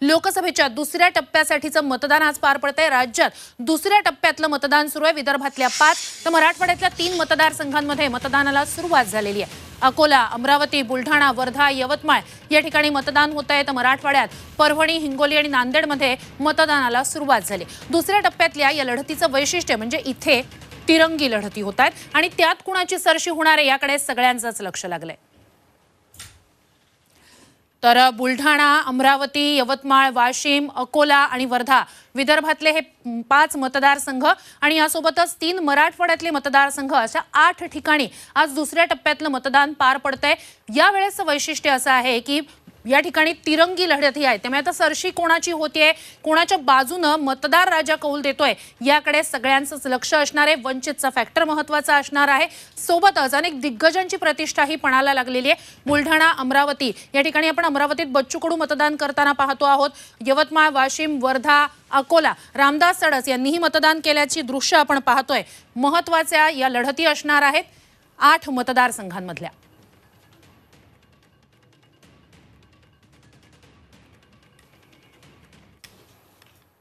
लोकसभेच्या दुसऱ्या टप्प्यासाठीचं मतदान आज पार पडतंय। राज्यात दुसऱ्या टप्प्यातलं मतदान सुरू आहे। विदर्भातल्या 5 तर मराठवाड्यातल्या 3 मतदारसंघांमध्ये मतदानाला सुरुवात झालेली आहे। अकोला, अमरावती, बुलढाणा, वर्धा, यवतमाळ या ठिकाणी मतदान होत आहे। तर मराठवाड्यात परभणी, हिंगोली आणि नांदेडमध्ये मतदानाला सुरुवात झाली। दुसऱ्या टप्प्यातल्या या लढतीचं वैशिष्ट्य म्हणजे इथे तिरंगी लढती होत आहेत आणि त्यात कुणाची सरशी होणार आहे याकडे सगळ्यांचंच लक्ष लागलंय। तर बुलढाणा, अमरावती, यवतमाळ, वाशिम, अकोला आणि वर्धा विदर्भातले हे 5 मतदारसंघ आणि यासोबतच 3 मराठवाड्यातले मतदारसंघ अशा 8 ठिकाणी आज दुसऱ्या टप्प्यातलं मतदान पार पडतंय। यावेळेचं वैशिष्ट्य असं आहे की या ठिकाणी तिरंगी लढती आहे। त्यामुळे आता सरशी कोणाची होतीये, कोणाच्या बाजूने मतदार राजा कौल देतोय याकडे सगळ्यांचंच लक्ष असणार आहे। वंचितचा फॅक्टर महत्त्वाचा असणार आहे। सोबतच अनेक दिग्गजांची प्रतिष्ठा ही पणाला लागलेली आहे। बुलढाणा, अमरावती या ठिकाणी आपण अमरावतीत बच्चू कडू मतदान करताना पाहतो आहोत। यवतमाळ, वाशिम, वर्धा, अकोला रामदास तडस यांनीही मतदान केल्याची दृश्य आपण पाहतोय। महत्त्वाच्या या लढती असणार आहेत 8 मतदारसंघांमधल्या।